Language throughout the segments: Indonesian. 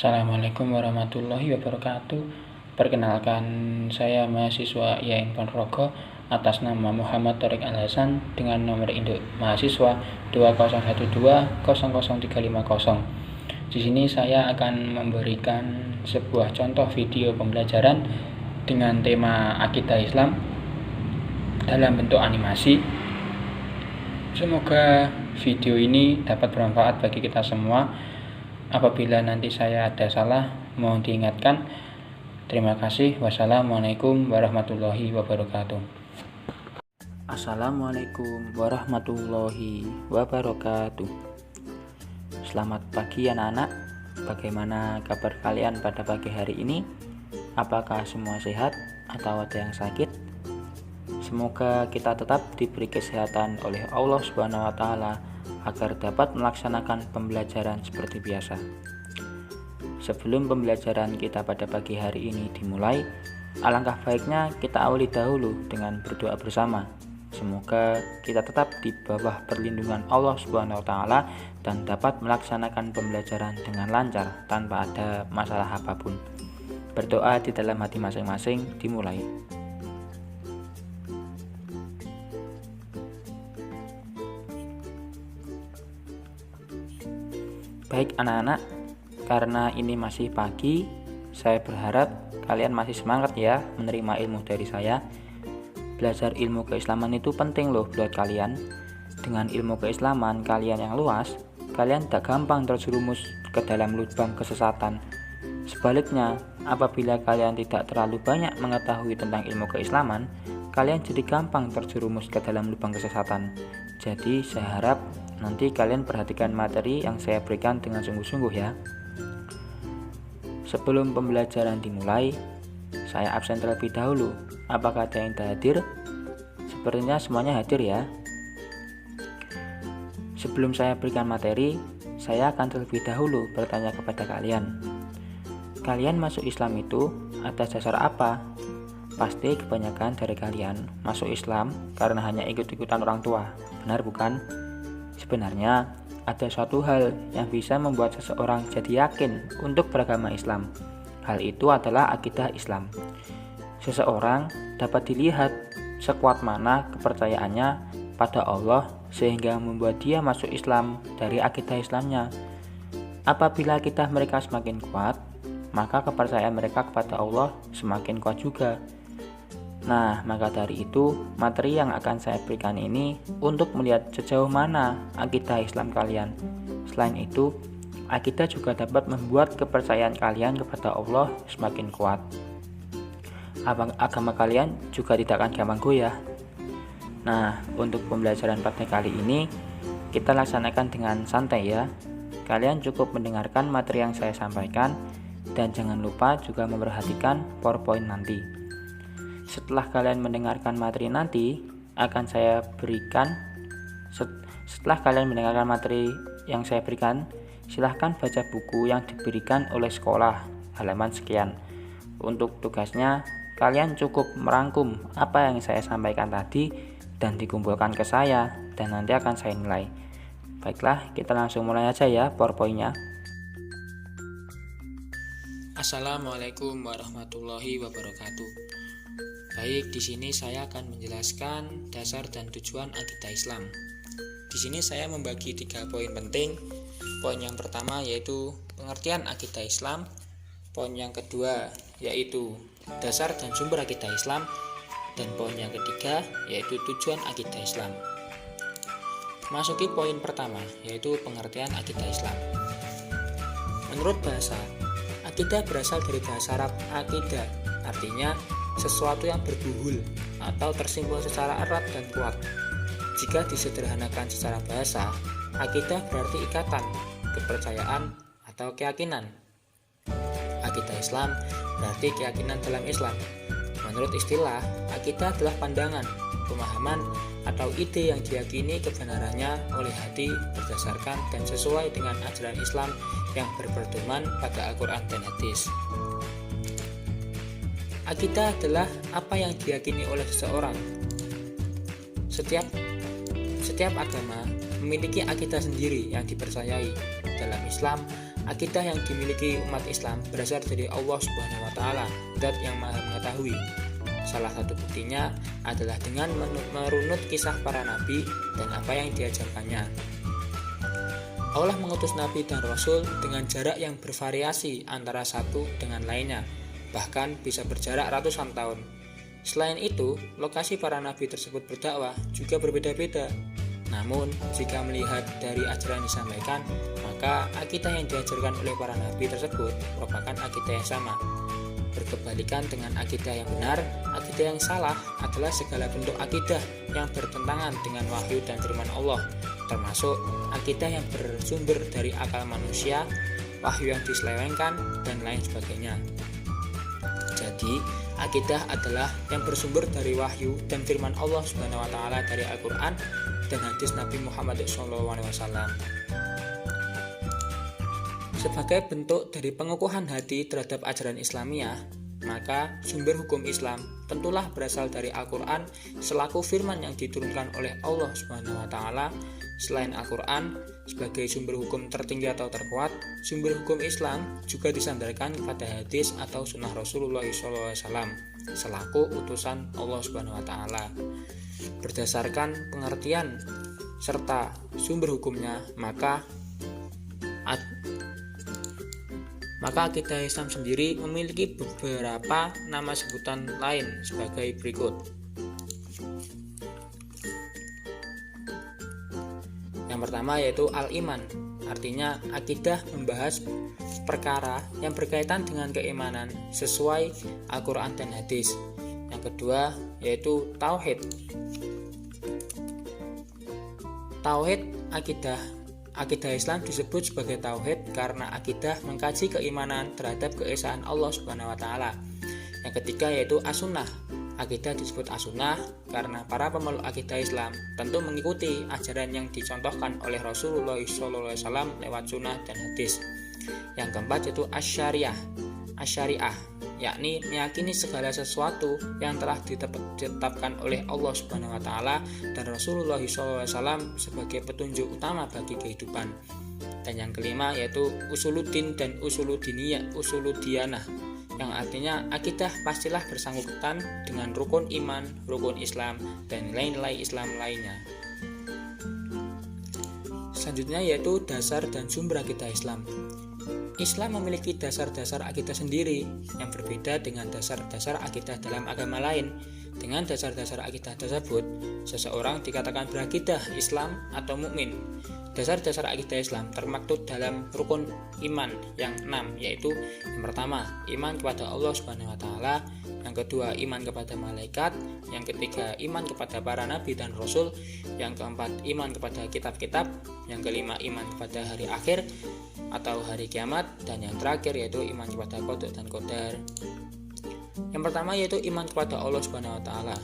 Assalamualaikum warahmatullahi wabarakatuh. Perkenalkan, saya mahasiswa IAIN Ponorogo atas nama Muhammad Thoriq Al-Hasan dengan nomor induk mahasiswa 201200350. Di sini saya akan memberikan sebuah contoh video pembelajaran dengan tema akidah Islam dalam bentuk animasi. Semoga video ini dapat bermanfaat bagi kita semua. Apabila nanti saya ada salah, mohon diingatkan. Terima kasih. Wassalamualaikum warahmatullahi wabarakatuh. Assalamualaikum warahmatullahi wabarakatuh. Selamat pagi anak-anak. Bagaimana kabar kalian pada pagi hari ini? Apakah semua sehat atau ada yang sakit? Semoga kita tetap diberi kesehatan oleh Allah Subhanahu wa Ta'ala agar dapat melaksanakan pembelajaran seperti biasa. Sebelum pembelajaran kita pada pagi hari ini dimulai, alangkah baiknya kita awali dahulu dengan berdoa bersama. Semoga kita tetap di bawah perlindungan Allah Subhanahu wa Ta'ala dan dapat melaksanakan pembelajaran dengan lancar tanpa ada masalah apapun. Berdoa di dalam hati masing-masing dimulai. Baik anak-anak, karena ini masih pagi, saya berharap kalian masih semangat ya menerima ilmu dari saya. Belajar ilmu keislaman itu penting loh buat kalian. Dengan ilmu keislaman kalian yang luas, kalian tak gampang terjerumus ke dalam lubang kesesatan. Sebaliknya, apabila kalian tidak terlalu banyak mengetahui tentang ilmu keislaman, kalian jadi gampang terjerumus ke dalam lubang kesesatan. Jadi saya harap nanti kalian perhatikan materi yang saya berikan dengan sungguh-sungguh ya. Sebelum pembelajaran dimulai, saya absen terlebih dahulu. Apakah ada yang hadir? Sepertinya semuanya hadir ya. Sebelum saya berikan materi, saya akan terlebih dahulu bertanya kepada kalian. Kalian masuk Islam itu atas dasar apa? Pasti kebanyakan dari kalian masuk Islam karena hanya ikut-ikutan orang tua. Benar bukan? Sebenarnya ada suatu hal yang bisa membuat seseorang jadi yakin untuk beragama Islam. Hal itu adalah akidah Islam. Seseorang dapat dilihat sekuat mana kepercayaannya pada Allah sehingga membuat dia masuk Islam dari akidah Islamnya. Apabila akidah mereka semakin kuat, maka kepercayaan mereka kepada Allah semakin kuat juga. Nah, maka dari itu, materi yang akan saya berikan ini untuk melihat sejauh mana akidah Islam kalian. Selain itu, akidah juga dapat membuat kepercayaan kalian kepada Allah semakin kuat. Agama kalian juga tidak akan gampang goyah. Nah, untuk pembelajaran pada kali ini, kita laksanakan dengan santai ya. Kalian cukup mendengarkan materi yang saya sampaikan, dan jangan lupa juga memperhatikan PowerPoint nanti. Setelah kalian mendengarkan materi nanti, setelah kalian mendengarkan materi yang saya berikan, silahkan baca buku yang diberikan oleh sekolah, halaman sekian. Untuk tugasnya, kalian cukup merangkum apa yang saya sampaikan tadi dan dikumpulkan ke saya, dan nanti akan saya nilai. Baiklah, kita langsung mulai aja ya PowerPoint-nya. Assalamualaikum warahmatullahi wabarakatuh. Baik, di sini saya akan menjelaskan dasar dan tujuan akidah Islam. Di sini saya membagi 3 poin penting. Poin yang pertama yaitu pengertian akidah Islam. Poin yang kedua yaitu dasar dan sumber akidah Islam. Dan poin yang ketiga yaitu tujuan akidah Islam. Masuki poin pertama yaitu pengertian akidah Islam. Menurut bahasa, akidah berasal dari bahasa Arab akidah, artinya sesuatu yang berbuhul atau tersimpul secara erat dan kuat. Jika disederhanakan secara bahasa, akidah berarti ikatan, kepercayaan, atau keyakinan. Akidah Islam berarti keyakinan dalam Islam. Menurut istilah, akidah adalah pandangan, pemahaman, atau ide yang diyakini kebenarannya oleh hati berdasarkan dan sesuai dengan ajaran Islam yang berpedoman pada Al-Quran dan Hadis. Akidah adalah apa yang diyakini oleh seseorang. Setiap agama memiliki akidah sendiri yang dipercayai. Dalam Islam, Akidah yang dimiliki umat Islam berasal dari Allah Subhanahu wa taala, Zat yang Maha Mengetahui. Salah satu buktinya adalah dengan merunut kisah para nabi dan apa yang diajarkannya. Allah mengutus nabi dan rasul dengan jarak yang bervariasi antara satu dengan lainnya, bahkan bisa berjarak ratusan tahun. Selain itu, lokasi para nabi tersebut berdakwah juga berbeda-beda. Namun, jika melihat dari ajaran yang disampaikan, maka akidah yang diajarkan oleh para nabi tersebut merupakan akidah yang sama. Berkebalikan dengan akidah yang benar, akidah yang salah adalah segala bentuk akidah yang bertentangan dengan wahyu dan firman Allah, termasuk akidah yang bersumber dari akal manusia, wahyu yang diselewengkan, dan lain sebagainya. Jadi, akidah adalah yang bersumber dari wahyu dan firman Allah Subhanahu wa taala dari Al-Qur'an dan hadis Nabi Muhammad SAW. Sebagai bentuk dari pengukuhan hati terhadap ajaran Islamiyah, maka sumber hukum Islam tentulah berasal dari Al-Qur'an selaku firman yang diturunkan oleh Allah Subhanahu wa taala. Selain Al-Qur'an sebagai sumber hukum tertinggi atau terkuat, sumber hukum Islam juga disandarkan kepada hadis atau sunnah Rasulullah SAW selaku utusan Allah Subhanahu wa taala. Berdasarkan pengertian serta sumber hukumnya, maka akidah Islam sendiri memiliki beberapa nama sebutan lain sebagai berikut. Yang pertama yaitu al-iman, artinya akidah membahas perkara yang berkaitan dengan keimanan sesuai Al-Quran dan hadis. Yang kedua yaitu tauhid. Tauhid Akidah Islam disebut sebagai tauhid karena akidah mengkaji keimanan terhadap keesaan Allah Subhanahu wa taala. Yang ketiga yaitu as-sunnah. Akidah disebut as-sunnah karena para pemeluk akidah Islam tentu mengikuti ajaran yang dicontohkan oleh Rasulullah SAW lewat sunnah dan hadis. Yang keempat yaitu as-syariah, yakni meyakini segala sesuatu yang telah ditetapkan oleh Allah Subhanahu wa taala dan Rasulullah SAW sebagai petunjuk utama bagi kehidupan. Dan yang kelima yaitu usuluddin dan usuludiyanah, yang artinya akidah pastilah bersangkutan dengan rukun iman, rukun Islam, dan nilai-nilai Islam lainnya. Selanjutnya yaitu dasar dan sumber akidah Islam. Islam memiliki dasar-dasar akidah sendiri yang berbeda dengan dasar-dasar akidah dalam agama lain. Dengan dasar-dasar akidah tersebut, seseorang dikatakan berakidah Islam atau mukmin. Dasar-dasar akidah Islam termaktub dalam rukun iman yang 6, yaitu yang pertama, iman kepada Allah Subhanahu wa taala, yang kedua, iman kepada malaikat, yang ketiga, iman kepada para nabi dan rasul, yang keempat, iman kepada kitab-kitab, yang kelima, iman kepada hari akhir atau hari kiamat, dan yang terakhir yaitu iman kepada qada dan qadar. Yang pertama yaitu iman kepada Allah Subhanahu wa taala.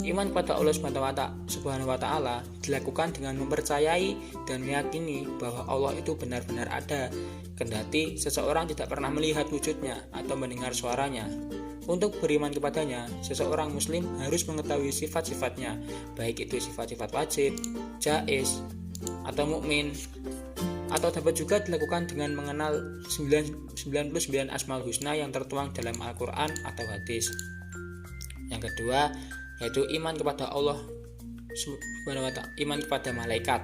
Iman kepada Allah Subhanahu wa taala dilakukan dengan mempercayai dan meyakini bahwa Allah itu benar-benar ada, kendati seseorang tidak pernah melihat wujudnya atau mendengar suaranya. Untuk beriman kepadanya, seseorang muslim harus mengetahui sifat-sifatnya, baik itu sifat-sifat wajib, jaiz, atau mukmin, atau dapat juga dilakukan dengan mengenal 99 Asmaul Husna yang tertuang dalam Al-Quran atau hadis. Yang kedua yaitu iman kepada Allah Subhanahu wa ta'ala, iman kepada malaikat.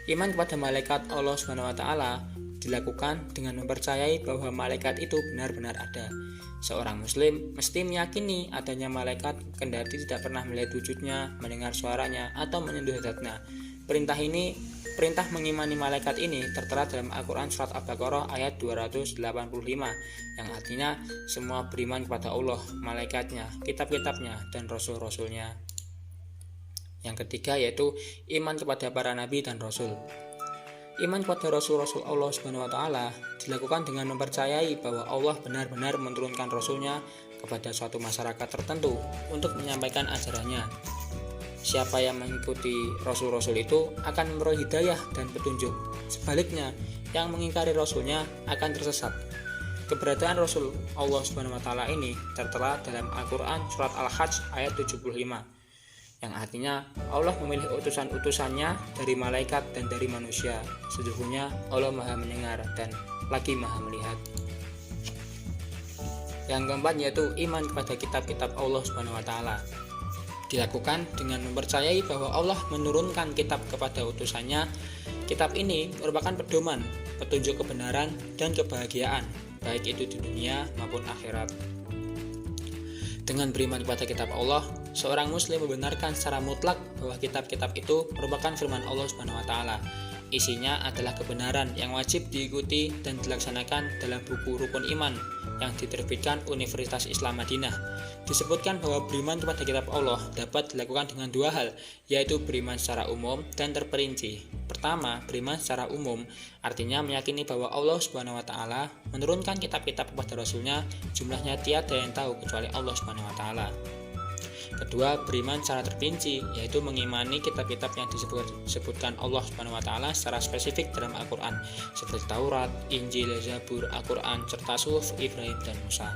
Iman kepada malaikat Allah Subhanahu wa ta'ala dilakukan dengan mempercayai bahwa malaikat itu benar-benar ada. Seorang muslim mesti meyakini adanya malaikat kendati tidak pernah melihat wujudnya, mendengar suaranya, atau menyentuh zatnya. Perintah mengimani malaikat ini tertera dalam Al-Quran surat Al-Baqarah ayat 285, yang artinya semua beriman kepada Allah, malaikatnya, kitab-kitabnya, dan rasul-rasulnya. Yang ketiga yaitu iman kepada para nabi dan rasul. Iman kepada rasul-rasul Allah Subhanahu wa taala dilakukan dengan mempercayai bahwa Allah benar-benar menurunkan rasulnya kepada suatu masyarakat tertentu untuk menyampaikan ajarannya. Siapa yang mengikuti rasul-rasul itu akan memperoleh hidayah dan petunjuk. Sebaliknya, yang mengingkari rasulnya akan tersesat. Keberadaan Rasul Allah Subhanahu wa taala ini tertera dalam Al-Qur'an surat Al-Hajj ayat 75. yang artinya Allah memilih utusan-utusannya dari malaikat dan dari manusia. Sesungguhnya Allah Maha mendengar dan lagi Maha melihat. Yang keempat yaitu iman kepada kitab-kitab Allah Subhanahu wa taala. Dilakukan dengan mempercayai bahwa Allah menurunkan kitab kepada utusannya. Kitab ini merupakan pedoman, petunjuk kebenaran dan kebahagiaan, baik itu di dunia maupun akhirat. Dengan beriman kepada kitab Allah, seorang muslim membenarkan secara mutlak bahwa kitab-kitab itu merupakan firman Allah Subhanahu wa taala. Isinya adalah kebenaran yang wajib diikuti dan dilaksanakan dalam buku rukun iman yang diterbitkan Universitas Islam Madinah. Disebutkan bahwa beriman kepada kitab Allah dapat dilakukan dengan dua hal, yaitu beriman secara umum dan terperinci. Pertama, beriman secara umum artinya meyakini bahwa Allah Subhanahu wa taala menurunkan kitab-kitab kepada Rasulnya, jumlahnya tiada yang tahu kecuali Allah Subhanahu wa taala. Kedua, beriman secara terperinci, yaitu mengimani kitab-kitab yang disebutkan Allah Subhanahu wa taala secara spesifik dalam Al-Qur'an, seperti Taurat, Injil, Zabur, Al-Qur'an, serta Suhuf Ibrahim dan Musa.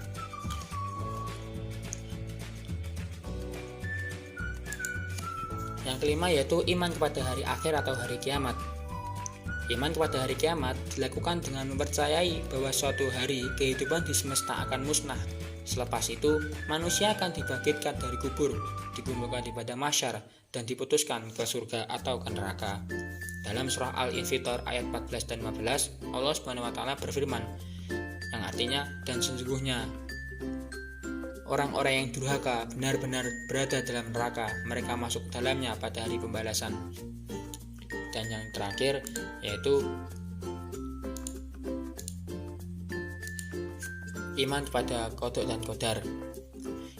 Yang kelima yaitu iman kepada hari akhir atau hari kiamat. Iman kepada hari kiamat dilakukan dengan mempercayai bahwa suatu hari kehidupan di semesta akan musnah. Selepas itu, manusia akan dibangkitkan dari kubur, dikumpulkan di padang mahsyar, dan diputuskan ke surga atau ke neraka. Dalam surah Al-Infitor ayat 14 dan 15, Allah Subhanahu wa taala berfirman, yang artinya, dan sesungguhnya orang-orang yang durhaka benar-benar berada dalam neraka, mereka masuk ke dalamnya pada hari pembalasan. Dan yang terakhir yaitu iman kepada qada dan qadar.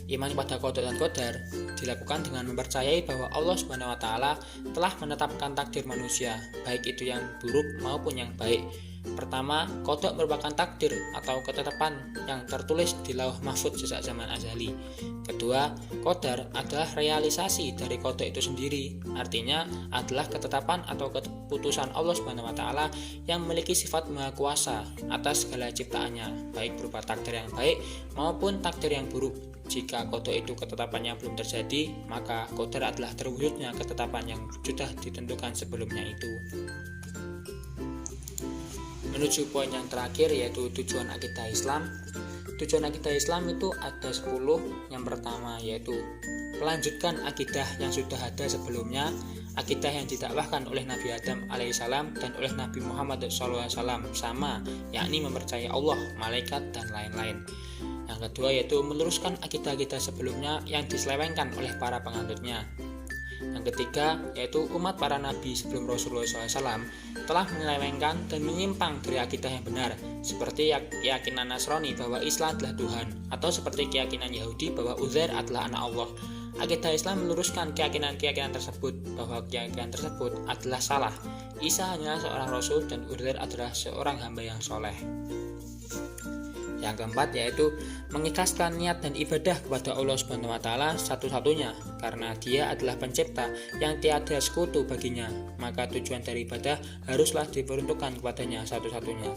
Iman kepada qada dan qadar dilakukan dengan mempercayai bahwa Allah Subhanahu wa taala telah menetapkan takdir manusia, baik itu yang buruk maupun yang baik. Pertama, qada merupakan takdir atau ketetapan yang tertulis di Lauh Mahfuz sejak zaman azali. Kedua, qadar adalah realisasi dari qada itu sendiri, artinya adalah ketetapan atau keputusan Allah Subhanahu wa taala yang memiliki sifat maha kuasa atas segala ciptaannya, baik berupa takdir yang baik maupun takdir yang buruk. Jika qada itu ketetapannya belum terjadi, maka qadar adalah terwujudnya ketetapan yang sudah ditentukan sebelumnya itu. Menuju poin yang terakhir yaitu tujuan akidah Islam. Tujuan akidah Islam itu ada 10. Yang pertama yaitu melanjutkan akidah yang sudah ada sebelumnya, akidah yang didakwahkan oleh Nabi Adam alaihissalam dan oleh Nabi Muhammad SAW sama, yakni mempercayai Allah, malaikat, dan lain-lain. Yang kedua yaitu meluruskan akidah-akidah sebelumnya yang diselewengkan oleh para penganutnya. Yang ketiga yaitu umat para nabi sebelum Rasulullah SAW telah menyelewengkan dan menyimpang dari akidah yang benar, seperti keyakinan Nasrani bahwa Isa adalah Tuhan, atau seperti keyakinan Yahudi bahwa Uzair adalah anak Allah. Akidah Islam meluruskan keyakinan-keyakinan tersebut, bahwa keyakinan tersebut adalah salah. Isa hanyalah seorang Rasul dan Uzair adalah seorang hamba yang soleh. Yang keempat yaitu mengikhlaskan niat dan ibadah kepada Allah Subhanahu wa taala satu-satunya, karena Dia adalah pencipta yang tiada sekutu baginya, maka tujuan dari ibadah haruslah diperuntukkan kepadanya satu-satunya.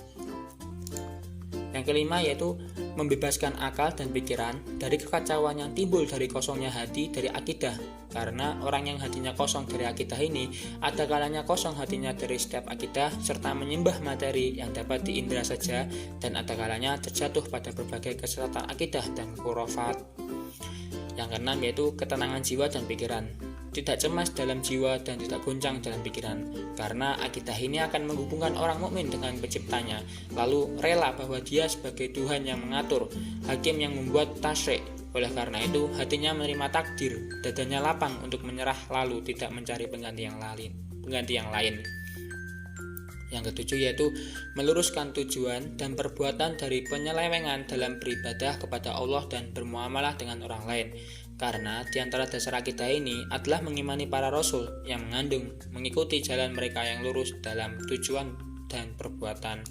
Yang kelima yaitu membebaskan akal dan pikiran dari kekacauan yang timbul dari kosongnya hati dari akidah, karena orang yang hatinya kosong dari akidah ini ada kalanya kosong hatinya dari setiap akidah serta menyembah materi yang dapat diindra saja, dan ada kalanya terjatuh pada berbagai kesesatan akidah dan khurafat. Yang keenam yaitu ketenangan jiwa dan pikiran, tidak cemas dalam jiwa dan tidak goncang dalam pikiran, karena akidah ini akan menghubungkan orang mukmin dengan penciptanya, lalu rela bahwa Dia sebagai Tuhan yang mengatur, hakim yang membuat tasyrik. Oleh karena itu hatinya menerima takdir, dadanya lapang untuk menyerah, lalu tidak mencari pengganti yang lain. Yang ketujuh yaitu meluruskan tujuan dan perbuatan dari penyelewengan dalam beribadah kepada Allah dan bermuamalah dengan orang lain, karena di antara dasar akidah ini adalah mengimani para rasul yang mengikuti jalan mereka yang lurus dalam tujuan dan perbuatan.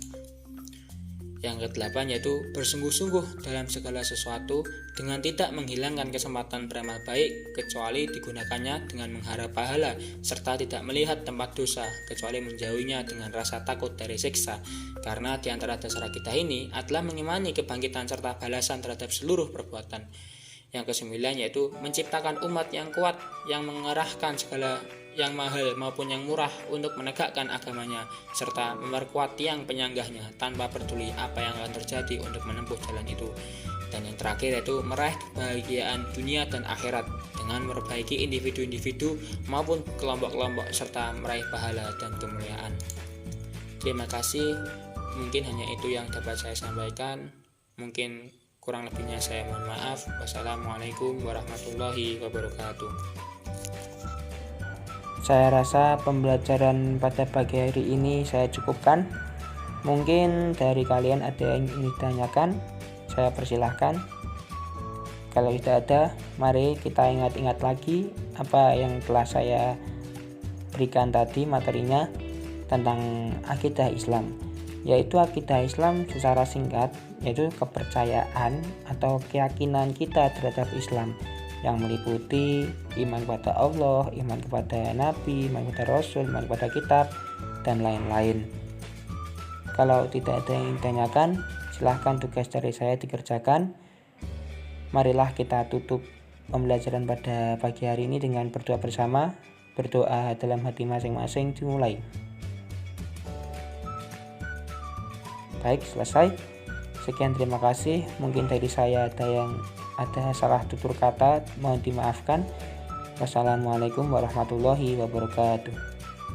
Yang kedelapan yaitu bersungguh-sungguh dalam segala sesuatu dengan tidak menghilangkan kesempatan beramal baik kecuali digunakannya dengan mengharap pahala, serta tidak melihat tempat dosa kecuali menjauhinya dengan rasa takut dari siksa, karena di antara dasar akidah ini adalah mengimani kebangkitan serta balasan terhadap seluruh perbuatan. Yang kesembilan yaitu menciptakan umat yang kuat, yang mengerahkan segala yang mahal maupun yang murah untuk menegakkan agamanya, serta memperkuat tiang penyanggahnya tanpa peduli apa yang akan terjadi untuk menempuh jalan itu. Dan yang terakhir yaitu meraih kebahagiaan dunia dan akhirat dengan memperbaiki individu-individu maupun kelompok-kelompok serta meraih pahala dan kemuliaan. Terima kasih, mungkin hanya itu yang dapat saya sampaikan. Mungkin kurang lebihnya saya mohon maaf. Wassalamualaikum warahmatullahi wabarakatuh. Saya rasa pembelajaran pada pagi hari ini saya cukupkan. Mungkin dari kalian ada yang ingin ditanyakan, saya persilahkan. Kalau tidak ada, mari kita ingat-ingat lagi apa yang telah saya berikan tadi materinya tentang akidah Islam. Yaitu akidah Islam secara singkat, yaitu kepercayaan atau keyakinan kita terhadap Islam yang meliputi iman kepada Allah, iman kepada Nabi, iman kepada Rasul, iman kepada kitab, dan lain-lain. Kalau tidak ada yang ditanyakan, silahkan tugas dari saya dikerjakan. Marilah kita tutup pembelajaran pada pagi hari ini dengan berdoa bersama. Berdoa dalam hati masing-masing dimulai. Baik, selesai. Sekian, terima kasih. Mungkin dari saya ada salah tutur kata, mohon dimaafkan. Wassalamualaikum warahmatullahi wabarakatuh.